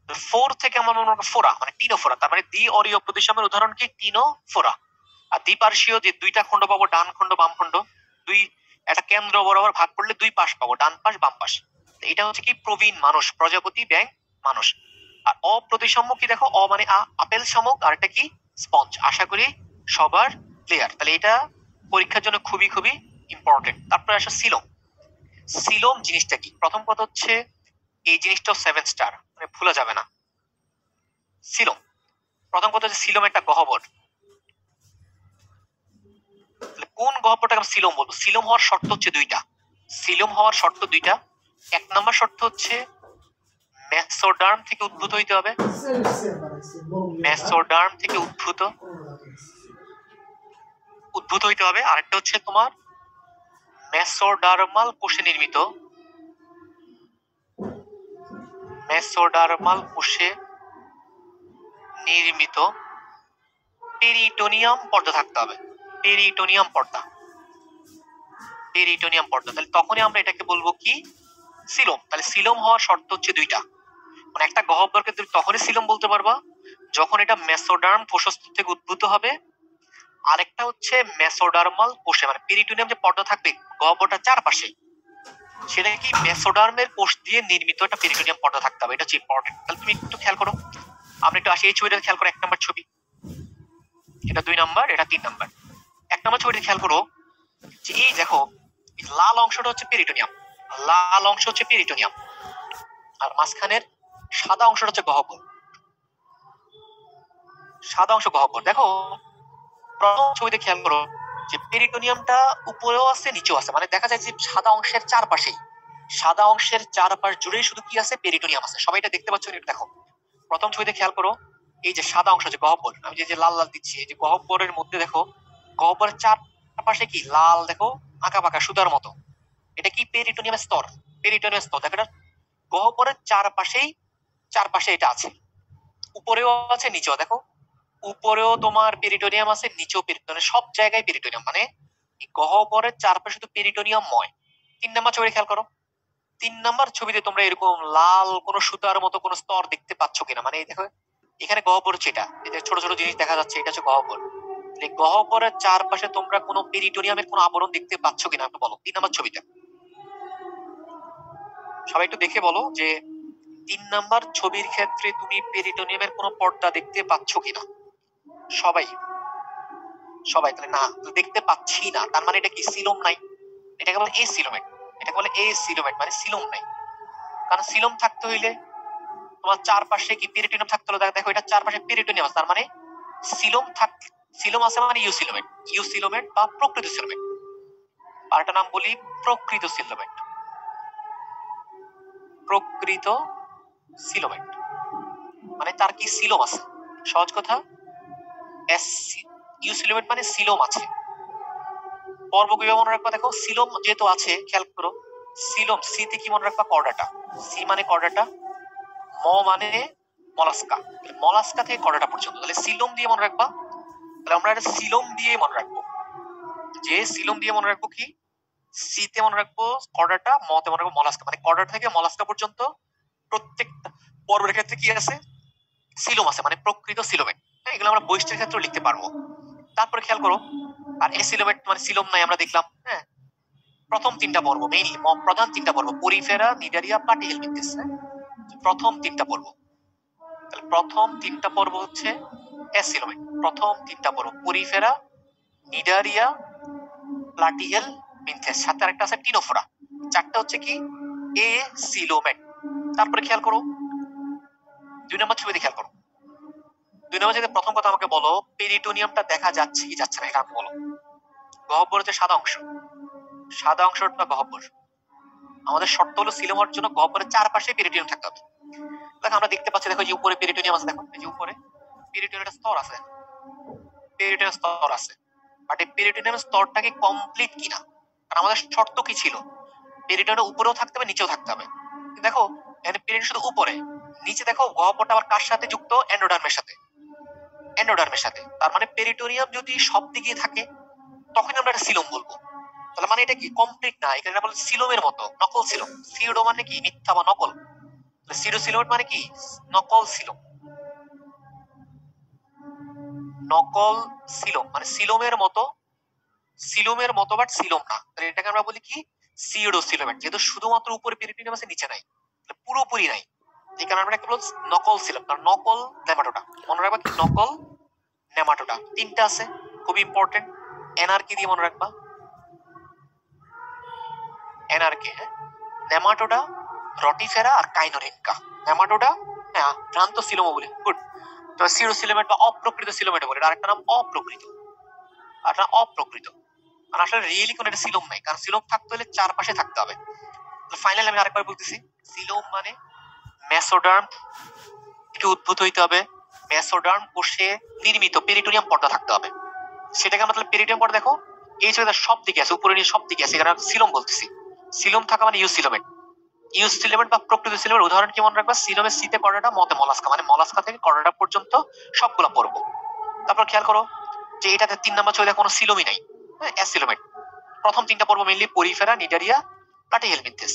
ফোর থেকে আমার মনে হয় ফোরা মানে টিনোফোরা, তার মানে দ্বি অরীয় প্রতিসাম্যের উদাহরণ কি টিনোফোরা। আর দ্বিপার্শ্বীয় যে দুইটা খণ্ড পাবো, ডান খণ্ড বাম খণ্ড, দুই একটা কেন্দ্র বরাবর ভাগ করলে দুই পাশ পাবো, ডান পাশ বাম পাশ। এটা হচ্ছে কি প্রবীণ মানুষ, প্রজাপতি, ব্যাং, মানুষ। আর অপ্রতিসাম্য কি দেখো, অ মানে আপেল শামুক আর এটা কি স্পঞ্জ। আশা করি সবার ক্লিয়ার। তাহলে এটা পরীক্ষার জন্য খুবই খুবই ইম্পর্টেন্ট। তারপরে আসো সিলোম। সিলোম জিনিসটা কি, প্রথম কথা হচ্ছে এই জিনিসটাও 7 স্টার, মানে ভুলা যাবে না। সিলোম, প্রথম কথা হচ্ছে সিলোম একটা গহ্বর। কোন গহ্বরটাকে আমরা সিলোম বলবো? সিলোম হওয়ার শর্ত হচ্ছে দুইটা, সিলোম হওয়ার শর্ত দুইটা। এক নম্বর শর্ত হচ্ছে মেসোডার্ম থেকে উদ্ভূত হইতে হবে, মেসোডার্ম থেকে উদ্ভূত হইতে হবে। আরেকটা হচ্ছে তোমার মেসোডার্মাল কোষে নির্মিত, মেসোডার্মাল কোষে নির্মিত পেরিটোনিয়াম পর্দা থাকতে হবে, পেরিটোনিয়াম পর্দা, পেরিটোনিয়াম পর্দা। তাহলে তখনই আমরা এটাকে বলবো কি সিলোম। তাহলে সিলোম হওয়ার শর্ত হচ্ছে দুইটা, মানে একটা গহ্বরকে তুমি তখনই সিলোম বলতে পারবা যখন এটা মেসোডার্ম কোষস্তর থেকে উদ্ভূত হবে, আরেকটা হচ্ছে মেসোডার্মাল কোষে মানে পেরিটোনিয়াম যে পর্দা থাকবে গহ্বরটার চারপাশে, সেটা কি মেসোডার্মের কোষ দিয়ে নির্মিত একটা পেরিটোনিয়াম পর্দা থাকতে হবে, এটা হচ্ছে ইম্পর্টেন্ট। তাহলে তুমি একটু খেয়াল করো, আমরা একটু আসি এই ছবিটা খেয়াল করো, 1 নম্বর ছবি, এটা 2 নম্বর, এটা 3 নম্বর। 1 নম্বর ছবিটা খেয়াল করো যে এই দেখো লাল অংশটা হচ্ছে পেরিটোনিয়াম, লাল অংশ হচ্ছে পেরিটোনিয়াম, আর মাঝখানের সাদা অংশটা হচ্ছে গহ্বর, সাদা অংশ গহ্বর। দেখো প্রথম ছবিতে খেয়াল করো যে পেরিটোনিয়ামটা উপরেও আছে নিচেও আছে, মানে দেখা যায় যে সাদা অংশের চারপাশেই, সাদা অংশের চারপাশ জুড়েই শুধু কি আছে পেরিটোনিয়াম আছে। সবাই এটা দেখতে পাচ্ছ? এটা দেখো প্রথম ছবিতে খেয়াল করো, এই যে সাদা অংশ যে গহ্বর, আমি যে লাল লাল দিচ্ছি, এই যে গহ্বরের মধ্যে দেখো, গহ্বরের চারপাশে কি লাল দেখো আঁকা বাঁকা সুতার মতো, এটা কি পেরিটোনিয়ামের স্তর, পেরিটোনিয়ামের স্তর। দেখো এটা গহ্বরের চারপাশে এটা আছে, উপরেও আছে নিচেও, দেখো উপরেও তোমার পেরিটোনিয়াম আছে, নিচেও পেরিটোনিয়াম, সব জায়গায় পেরিটোনিয়াম, মানে গহ্বরের চারপাশে শুধু পেরিটোনিয়ামময়। 3 নম্বর ছবি খেয়াল করো, 3 নম্বর ছবিতে তোমরা এরকম লাল কোন সুতার মতো কোন স্তর দেখতে পাচ্ছ কিনা? মানে এই দেখো এখানে গহ্বর হচ্ছে, এটা ছোট ছোট জিনিস দেখা যাচ্ছে, এটা হচ্ছে গহ্বর। এই গহ্বরের চারপাশে তোমরা কোনো পেরিটোনিয়ামের কোনো আবরণ দেখতে পাচ্ছ কিনা একটু বলো 3 নম্বর ছবিতে। সবাই একটু দেখে বলো যে 3 নম্বর ছবির ক্ষেত্রে তুমি পেরিটোনিয়ামের কোনো পর্দা দেখতে পাচ্ছ কিনা। সবাই সবাই তাহলে না, দেখতে পাচ্ছি না, তার মানে এটা কি সিলোম নাই, এটাকে বলে এ সিলোমেট, এটাকে বলে এ সিলোমেট, মানে সিলোম নাই। কারণ সিলোম থাকতে হইলে তোমার চারপাশে কি পেরিটোনিয়াম থাকতে হলো, দেখো এটা চারপাশে পেরিটোনিয়াম আছে, তার মানে সিলোম আছে মানে ইউসিলোমেট, ইউসিলোমেট বা প্রকৃত সিলোমেট। আরেকটা নাম বলি প্রকৃত সিলোমেট, প্রকৃত সিলোমেট মানে তার কি সিলোম আছে। সহজ কথা, ইউসিলোমেট মানে সিলোম আছে। পর্ব কিভাবে মনে রাখবা, দেখো সিলোম যেহেতু আছে খেয়াল করো, সিলোম সিতে কি মনে রাখবা কর্ডাটা, সি মানে কর্ডাটা, ম মানে মলাস্কা, মলাস্কা থেকে কর্ডাটা পর্যন্ত, তাহলে সিলোম দিয়ে মনে রাখবা। তাহলে আমরা এটা সিলোম দিয়ে মনে রাখবো, যে সিলোম দিয়ে মনে রাখবো কি সিতে মনে রাখবো কর্ডাটা, মতে মনে রাখবো মলাস্কা, মানে কর্ডাটা থেকে মলাস্কা পর্যন্ত প্রত্যেকটা পর্বের ক্ষেত্রে কি আছে সিলোম আছে, মানে প্রকৃত সিলোমেট। হ্যাঁ, এগুলো আমরা বৈশিষ্ট্যের ক্ষেত্রে লিখতে পারবো। তারপরে খেয়াল করো, আর এই সিলোমেট মানে সিলোম নাই আমরা দেখলাম। হ্যাঁ, প্রথম 3টা পর্ব মেইনলি, প্রধান 3টা পর্ব পরিফেরা, নিডারিয়া, প্লাটিহেলমিনথেস, প্রথম 3টা পর্ব। তাহলে প্রথম 3টা পর্ব হচ্ছে অ্যাসিলোমেট, প্রথম 3টা পর্ব পরিফেরা, নিডারিয়া, প্লাটিহেল, মিনথেস, সাথে আরেকটা আছে টিনোফোরা। চারটা হচ্ছে কি এ সিলোমেট। তারপরে খেয়াল করো 2 নম্বর ছবিতে খেয়াল করো। 2 নম্বর ছবিতে প্রথম কথা আমাকে বলো পেরিটোনিয়ামটা দেখা যাচ্ছে কি যাচ্ছে না, এটা আমাকে বলো। গহ্বর হচ্ছে সাদা অংশ, সাদা অংশটা গহ্বর। আমাদের শর্ত হলো সিলোম হওয়ার জন্য গহ্বরের চারপাশে পেরিটোনিয়াম থাকতে হবে। দেখো আমরা দেখতে পাচ্ছি, দেখো যে উপরে পেরিটোনিয়াম আছে, দেখো এই যে উপরে পেরিটোনিয়ামের স্তর আছে, পেরিটোনিয়াম স্তর আছে। বাট এই পেরিটোনিয়াম স্তরটা কি কমপ্লিট কিনা, কারণ আমাদের শর্ত কি ছিল পেরিটোনিয়াম উপরেও থাকতে হবে নিচেও থাকতে হবে। দেখো এখানে পেরিটোনিয়াম শুধু উপরে, নিচে দেখো গহ্বরটা আবার কার সাথে যুক্ত, এন্ডোডার্মের সাথে, এন্ডোডার্মের সাথে। তার মানে পেরিটোনিয়াম যদি সব দিকে থাকে তখন আমরা এটা সিলোম বলবো। তাহলে মানে এটা কি কমপ্লিট না, এখানে বলে সিলোমের মতো, নকল সিলোম। সিউডো মানে কি মিথ্যা বা নকল, সিউডো সিলোমেট মানে কি নকল সিলোম। নকল সিলোম মানে সিলোমের মতো, সিলোমের মতো বাট সিলোম না। তাহলে এটাকে আমরা বলি কি সিউডো সিলোমেট, যেহেতু শুধুমাত্র উপরে পেরিটোনিয়াম আছে নিচে নাই, পুরোপুরি নাই, এই কারণে আমরা বলবো নকল সিলোম। কারণ নকল নেমাটোডা, মনে রাখবা কি নকল নেমাটোডা তিনটা আছে, খুব ইম্পর্টেন্ট। এনআরকে দিয়ে মনে রাখবা, এনআরকে, হ্যাঁ, নেমাটোডা, রটিফেরা আর কাইনোরিনকা। নেমাটোডা, হ্যাঁ, ভ্রান্ত সিলোম বলে, গুড। তো সিউডো সিলোমেট বা অপ্রকৃত সিলোমেট বলে, আরেকটা নাম অপ্রকৃত, আর অপ্রকৃত। আর আসলে রিয়েলি কোনো একটা সিলোম নাই, কারণ সিলোম থাকতে হলে চারপাশে থাকতে হবে। ফাইনালি আমি আরেকবার বলতেছি, সিলোম মানে মেসোডার্ম থেকে উদ্ভূত হইতে হবে, মেসোডার্ম কোষে নির্মিত পেরিটোনিয়াম পর্দা থাকতে হবে। সেটাকে আমরা তাহলে পেরিটোনিয়াম পর্দা দেখো এই জায়গাটা সব দিকে আছে, উপরে নিয়ে সব দিকে আছে, এখানে সিলোম বলতেছি। সিলোম থাকা মানে ইউসিলোমেট, ইউসিলোমেট বা প্রকৃত সিলোমের উদাহরণ কি মনে রাখবা, সিলোমের সিতে কর্ডাটা, মতে মলাস্কা, মানে মলাস্কা থেকে কর্ডাটা পর্যন্ত সবগুলো পড়বো। তারপর খেয়াল করো যে এটাতে 3 নাম্বার চলে কোনো সিলোমই নাই, হ্যাঁ, অ্যাসিলোমেট। প্রথম তিনটা পর্ব মেইনলি পরিফেরা, নিডারিয়া, প্লাটিহেল, মিনথেস।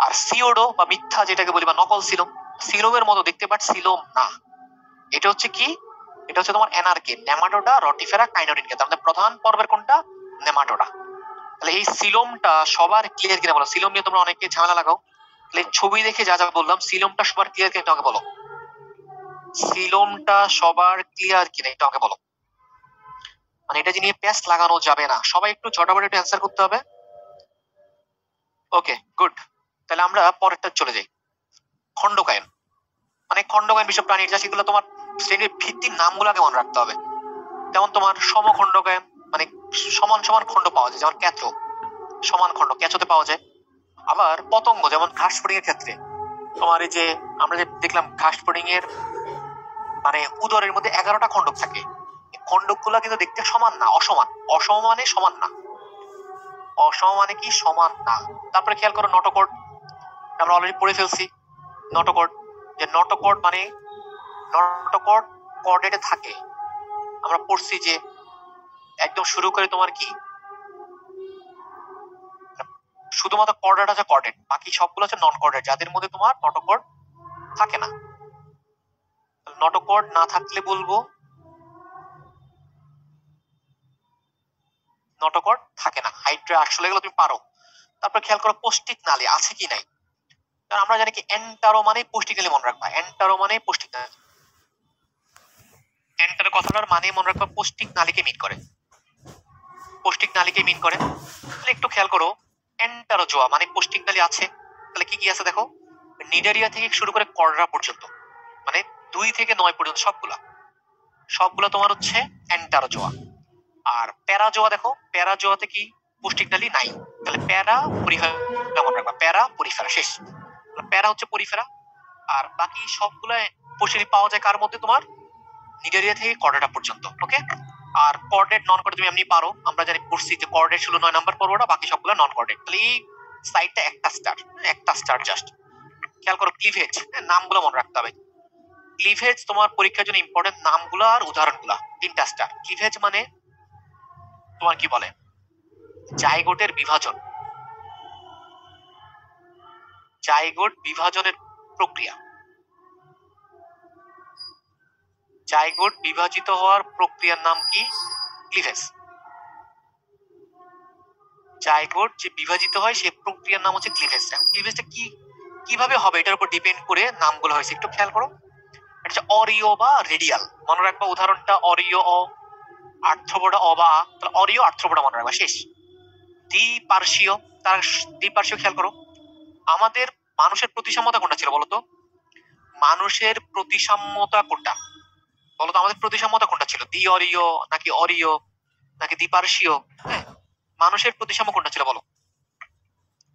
আর সিওডো বা মিথ্যা যেটাকে বলি বা নকল সিলোম, সিলোমের মতো দেখতে বাট সিলোম না। এটা হচ্ছে কি, এটা হচ্ছে তোমার এনআরকে, নেমাটোডা, রটিফেরা, কাইনোরিনকা। তার মধ্যে প্রধান পর্বের কোনটা, নেমাটোডা। তাহলে এই সিলোমটা সবার ক্লিয়ার কিনা বলো, সিলোম নিয়ে তোমরা অনেকে ঝামেলা লাগাও। তাহলে ছবি দেখে যা যা বললাম, সিলোমটা সবার ক্লিয়ার কিনা আমাকে বলো, সিলোমটা সবার ক্লিয়ার কিনা এটা আমাকে বলো। মানে এটা নিয়ে প্যাস লাগানো যাবে না, সবাই একটু ঝটাপট একটু অ্যান্সার করতে হবে। ওকে, গুড। তাহলে আমরা পরেরটা চলে যাই, খণ্ডকায়ন। মানে খণ্ডকায়ন বিষয় প্রাণীর যা, সেগুলো তোমার শ্রেণীর ভিত্তির নামগুলো আগে মনে রাখতে হবে। যেমন তোমার সমখণ্ডকায়ন, মানে সমান সমান খণ্ড পাওয়া যায়, যেমন ক্যাচো, সমান খণ্ড ক্যাচোতে পাওয়া যায়। আবার পতঙ্গ, যেমন ঘাস ফড়িং এর ক্ষেত্রে তোমার এই যে আমরা যে দেখলাম ঘাস ফড়িং এর মানে উদরের মধ্যে 11টা খণ্ডক থাকে, খণ্ডক গুলা কিন্তু দেখতে সমান না, অসমান। অসম মানে সমান না, অসম মানে কি সমান না। তারপরে খেয়াল করো নটোকর্ড, আমরা অলরেডি পড়ে ফেলছি নটোকর্ড, যে নটোকর্ড মানে নটোকর্ড কর্ডেটে থাকে। আমরা পড়ছি যে একদম শুরু করে তোমার কি শুধুমাত্র কর্ডেট আছে কর্ডেট, বাকি সবগুলো আছে নন কর্ডেট, যাদের মধ্যে তোমার নটোকর্ড থাকে না। নটোকর্ড না থাকলে বলবো নটোকর্ড থাকে না, হাইড্রা আসলে এগুলো তুমি পারো। তারপর খেয়াল করো পৌষ্টিক নালী আছে কি নাই। কারণ আমরা জানি কি এন্টারো মানে পৌষ্টিক নালী, মনে রাখবা এন্টারো মানে পৌষ্টিক নালী। এন্টারো কথাটার মানে মনে রাখবা পৌষ্টিক নালীকে মিন করে, পৌষ্টিক নালীকে মিন করে। তাহলে একটু খেয়াল করো এন্টারোজোয়া মানে পৌষ্টিক নালী আছে। তাহলে কি কি আছে দেখো, নিডারিয়া থেকে শুরু করে কর্ডা পর্যন্ত, মানে 2 থেকে 9 পর্যন্ত সবগুলা, সবগুলা তোমার হচ্ছে এন্টারোজোয়া। আর প্যারাজোয়া দেখো, প্যারাজোয়াতে কি পৌষ্টিক নালী নাই। তাহলে প্যারা পরিফেরা মনে রাখবা, প্যারা পরিফেরা শেষ। প্যারা হচ্ছে পরিফেরা, আর বাকি সবগুলা পৌষ্টিক পাওয়া যায় কার মধ্যে, তোমার নিডারিয়া থেকে কর্ডেটা পর্যন্ত। ওকে, আর কর্ডেট নন কর্ডেট তুমি এমনি পারো, আমরা জানি পড়ছি যে কর্ডেট ছিল 9 নাম্বার পর্বটা, বাকি সবগুলো নন কর্ডেট। তাহলে এই সাইডটা একটা স্টার, একটা স্টার জাস্ট। খেয়াল করো ক্লিভেজ, নামগুলো মনে রাখতে হবে। ক্লিভেজ তোমার পরীক্ষার জন্য ইম্পর্টেন্ট, নামগুলো আর উদাহরণগুলা 3টা স্টার। ক্লিভেজ মানে তোমার কি বলে জাইগোটের বিভাজন, জাইগোট বিভাজনের প্রক্রিয়া, জাইগোট বিভাজিত হওয়ার প্রক্রিয়ার নাম কি, ক্লিভেজ। জাইগোট যে বিভাজিত হয় সেই প্রক্রিয়ার নাম হচ্ছে ক্লিভেজ। ক্লিভেজটা কি কিভাবে হবে এটার উপর ডিপেন্ড করে নামগুলো হয়েছে, একটু খেয়াল করো। এটা হচ্ছে অরিও বা রেডিয়াল, মনে রাখবা উদাহরণটা অরিও ও আর্থ্রোপোডা অবা, তাহলে অরিও আর্থ্রোপোডা মনে রাখবা, শেষ। দ্বিপার্শ্বীয়, তার দ্বিপার্শ্বীয় খেয়াল করো। আমাদের মানুষের প্রতিসাম্যতা কোনটা ছিল বলতো? মানুষের প্রতিসাম্যতা কোনটা বলতো? আমাদের প্রতিসাম্যতা কোনটা ছিল? দ্বি অরিও নাকি অরিও নাকি দ্বিপার্শ্বীয়? হ্যাঁ, মানুষের প্রতিসাম্য কোনটা ছিল বলো?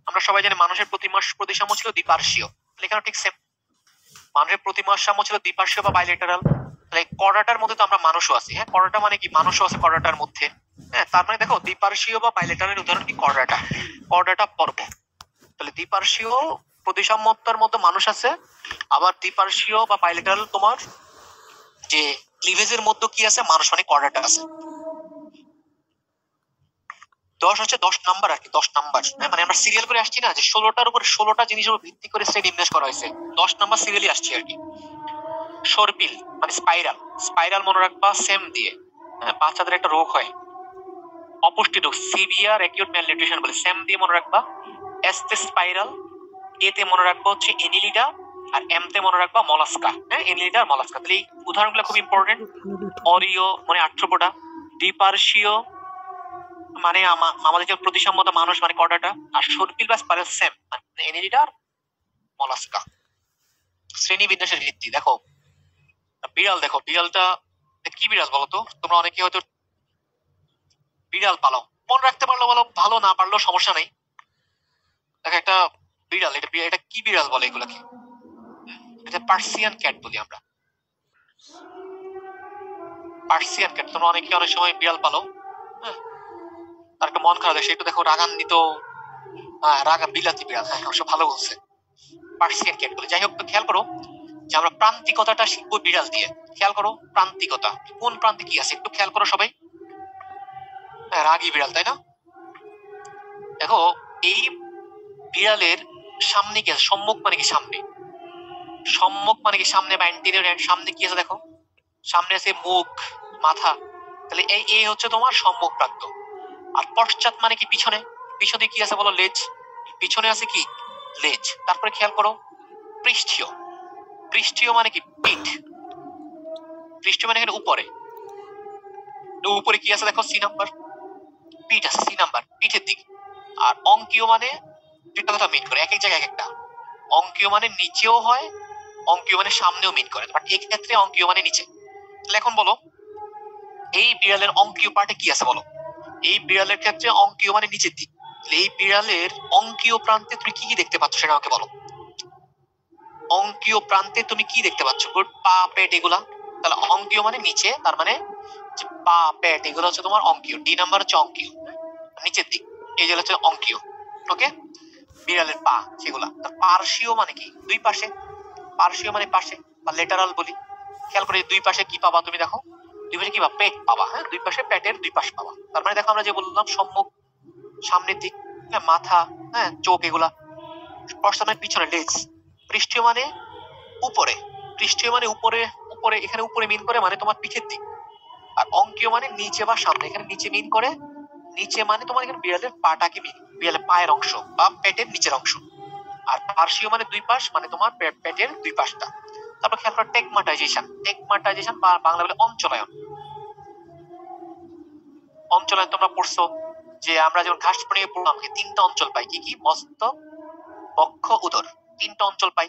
আমরা সবাই জানি মানুষের প্রতিসাম্য ছিল দ্বিপার্শ্বীয়, এখানে ঠিক সেম। মানুষের প্রতিসাম্য ছিল দ্বিপার্শ্বীয় বা বাইলেটারাল। তাহলে কর্ডাটার মধ্যে তো আমরা মানুষও আছি। হ্যাঁ, কর্ডাটা মানে কি? মানুষও আছে কর্ডাটার মধ্যে। হ্যাঁ, তার মানে দেখো দ্বিপার্শ্বীয় বা বাইলেটারালের উদাহরণ কি? কর্ডাটা, কর্ডাটা পর্ব। তাহলে দ্বিপার্শ্বীয় প্রতিসাম্যতার মধ্যে মানুষ আছে, আবার দ্বিপার্শ্বীয় বা বাইলেটারাল তোমার যে ক্লিভেজের মধ্যে কি আছে? মানুষ মানে কর্ডাটা আছে। 10 হচ্ছে 10 নাম্বার আর কি, 10 নাম্বার। মানে আমরা সিরিয়াল করে আসছি না, যে 16টার উপর 16টা জিনিসের উপর ভিত্তি করে শ্রেণী বিন্যাস করা হয়েছে, 10 নাম্বার সিরিয়ালি আসছি আর কি। সর্পিল মানে স্পাইরাল, স্পাইরাল মনে রাখবা সেম দিয়ে। বাচ্চাদের একটা রোগ হয় অপুষ্টি রোগ, সিভিয়ার অ্যাকিউট ম্যালনিউট্রিশন বলে, সেম দিয়ে মনে রাখবা। এসতে স্পাইরাল, এতে মনে রাখবা হচ্ছে এনিলিডা, আর এম তে মনে রাখবা মলাস্কা। হ্যাঁ, এনিলিডা আর মলাস্কা। তাহলে এই উদাহরণগুলো খুব ইম্পর্টেন্ট। অরিও মানে আর্থ্রোপোডা, দ্বিপার্শ্বীয় মানে আমাদের যে প্রতিসাম্যতা মানুষ মানে কর্ডাটা, আর সর্পিল বা স্পাইরাল সেম মানে এনিলিডা আর মলাস্কা। শ্রেণী বিন্যাসের ভিত্তি দেখো। বিড়াল দেখো, বিড়ালটা কি বিড়াল বলতো? তোমরা অনেকে হয়তো বিড়াল পালো, মনে রাখতে পারলো বলো, ভালো, না পারলেও সমস্যা নেই। দেখো একটা বিড়াল, এটা কি বিড়াল বলে এগুলাকে? এটা পার্সিয়ান ক্যাট বলি আমরা, পার্সিয়ান ক্যাট। তোমরা অনেকে অনেক সময় বিড়াল পালো, হ্যাঁ, তার একটা মন খারাপ, সে একটু দেখো রাগান্বিত, রাগা বিলাতি বিড়াল। হ্যাঁ, অবশ্য ভালো বলছে, পার্সিয়ান ক্যাট বলে। যাই হোক, খেয়াল করো যে আমরা প্রান্তিকতাটা শিখবো বিড়াল দিয়ে। খেয়াল করো প্রান্তিকতা, কোন প্রান্তে কি আছে একটু খেয়াল করো সবাই। হ্যাঁ, রাগী বিড়াল, তাই না? দেখো এই বিড়ালের সামনে কি আছে? সম্মুখ মানে কি? সামনে। সম্মুখ মানে কি? সামনে বা অ্যান্টেরিয়র এন্ড। সামনে কি আছে দেখো? সামনে আছে মুখ, মাথা। তাহলে এই হচ্ছে তোমার সম্মুখ প্রান্ত। আর পশ্চাৎ মানে কি? পিছনে। পিছনে কি আছে বলো? লেজ। পিছনে আছে কি? লেজ। তারপরে খেয়াল করো পৃষ্ঠীয়, পৃষ্ঠীয় মানে কি? পিঠ। পৃষ্ঠীয় মানে এখানে উপরে। উপরে কি আছে দেখো? সি নাম্বার, পিঠ আছে, সি নাম্বার, পিঠের দিকে। আর অঙ্কীয় মানে দুইটা কথা মিন করে, এক এক জায়গায় এক একটা। অঙ্কীয় মানে নিচেও হয়, অঙ্কীয় মানে সামনেও মিন করে, বাট এই ক্ষেত্রে অঙ্কীয় মানে নিচে। তাহলে এখন বলো এই বিড়ালের অঙ্কীয় পার্টে কি আছে বলো? এই বিড়ালের ক্ষেত্রে অঙ্কীয় মানে নিচের দিক। এই বিড়ালের অঙ্কীয় প্রান্তে তুমি কি কি দেখতে পাচ্ছ সেটা আমাকে বলো। অঙ্কীয় প্রান্তে তুমি কি দেখতে পাচ্ছ? গুড, পা, পেট, এগুলা। তাহলে অঙ্কীয় মানে নিচে, তার মানে পা, পেট এগুলো হচ্ছে তোমার অঙ্কীয়। ডি নাম্বার হচ্ছে অঙ্কীয়, নিচের দিক। এই যে হচ্ছে অঙ্কীয়। ওকে, বিড়ালের পা সেগুলা। পার্শ্বীয় মানে কি? দুই পাশে। পার্শ্বীয় মানে পাশে বা লেটারাল বলি। খেয়াল করে দুই পাশে কি পাবা তুমি দেখো? দুই পাশে কি পাবা? পেট পাবা। হ্যাঁ, দুই পাশে পেটের দুই পাশ পাবা। তার মানে দেখো আমরা যে বললাম সম্মুখ, সামনের দিক, হ্যাঁ, মাথা, হ্যাঁ, চোখ এগুলা। পশ্চাৎ মানে পিছনে, লেজ। পৃষ্ঠীয় মানে উপরে, পৃষ্ঠীয় মানে উপরে। উপরে এখানে উপরে মিন করে মানে তোমার পিঠের দিক। আর অঙ্কীয় মানে নিচে বা সামনে, এখানে নিচে মিন করে। নিচে মানে তোমার এখানে বিড়ালের পাটাকে মিন, বিড়ালের পায়ের অংশ বা পেটের নিচের অংশ। আর পার্শ্বীয় মানে দুই পাশ, মানে তোমার পেটের দুই পাশটা। তারপর খেয়াল করো টেকমাটাইজেশন, টেকমাটাইজেশন বা বাংলা বলে অঞ্চলায়ন। অঞ্চলায়ন তোমরা পড়ছো যে আমরা যেমন ঘাসপুরে পড়লাম তিনটা অঞ্চল পাই, কি কি? মস্তক, বক্ষ, উদর। তিনটা অঞ্চল পাই,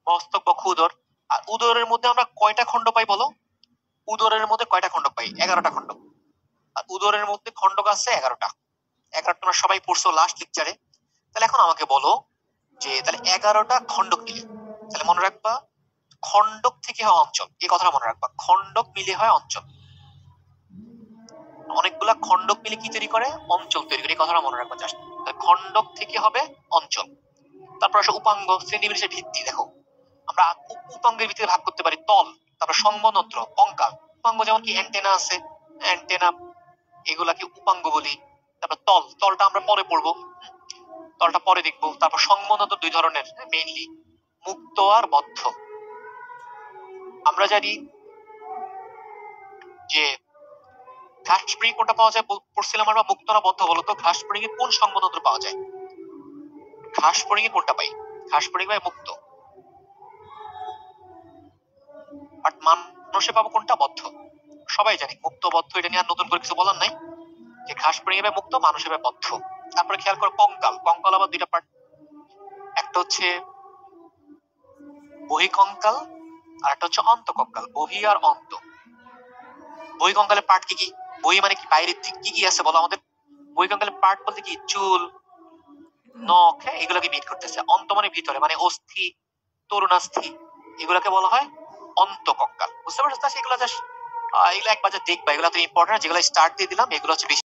মস্তক, বক্ষ, উদর। আর উদরের মধ্যে আমরা কয়টা খণ্ড পাই বলো? উদরের মধ্যে কয়টা খণ্ডক পাই? 11টা খণ্ডক। আর উদরের মধ্যে খণ্ডক আছে 11টা। 11টা তোমরা সবাই পড়ছো লাস্ট লেকচারে। তাহলে এখন আমাকে বলো যে তাহলে 11টা খণ্ডক মিলে, তাহলে মনে রাখবা খণ্ডক থেকে হয় অঞ্চল। এই কথাটা মনে রাখবা, খণ্ডক মিলে হয় অঞ্চল। অনেকগুলা খণ্ডক মিলে কি তৈরি করে? অঞ্চল তৈরি করে। এই কথাটা মনে রাখবা জাস্ট। খণ্ডক থেকে হবে অঞ্চল। তারপর আসে উপাঙ্গ, শ্রেণীবিন্যাসের ভিত্তি। দেখো আমরা উপাঙ্গের ভিত্তিতে ভাগ করতে পারি তল, তারপর সংবনত্র, কঙ্কাল। উপাঙ্গ যেমন কি অ্যান্টেনা আছে, অ্যান্টেনা এগুলাকে উপাঙ্গ বলি। তারপর তল, তলটা আমরা পরে পড়বো, তলটা পরে দেখবো। তারপর সংবনত্র দুই ধরনের মেইনলি, মুক্ত আর বদ্ধ। আমরা জানি যে ঘাস স্প্রিং কোনটা পাওয়া যায় পড়ছিলাম আমরা, মুক্ত না বদ্ধ বলতো? ঘাস স্প্রিং এ কোন সংবনত্র পাওয়া যায়? ঘাস স্প্রিং এ কোনটা পাই? ঘাস স্প্রিং পাই মুক্ত, আর মানুষে পাবো কোনটা? বদ্ধ। সবাই জানি, মুক্ত বদ্ধ, এটা নিয়ে আর নতুন করে কিছু বলার নাই, যে ঘাস প্রেমী হবে মুক্ত, মানুষ হবে বদ্ধ। তারপরে খেয়াল করো কঙ্কাল, কঙ্কাল আবার দুইটা পার্ট, একটা হচ্ছে বহিকঙ্কাল আর একটা হচ্ছে অন্তকঙ্কাল। বহি আর অন্ত। বহিকঙ্কালের পার্ট কি কি? বহি মানে কি, বাইরের দিক, কি কি আছে বলো আমাদের? বহিকঙ্কালের পার্ট বলতে কি, চুল, নখ, হ্যাঁ, এগুলোকে মিট করতেছে। অন্ত মানে ভিতরে, মানে অস্থি, তরুণাস্থি, এগুলোকে বলা হয় অন্তকঙ্কাল। বুঝতে পারছো? এগুলো জাস্ট এগুলো একবার যা দেখবা, এগুলো তো ইম্পর্টেন্ট, যেগুলো স্টার্ট দিয়ে দিলাম এগুলো হচ্ছে বেশি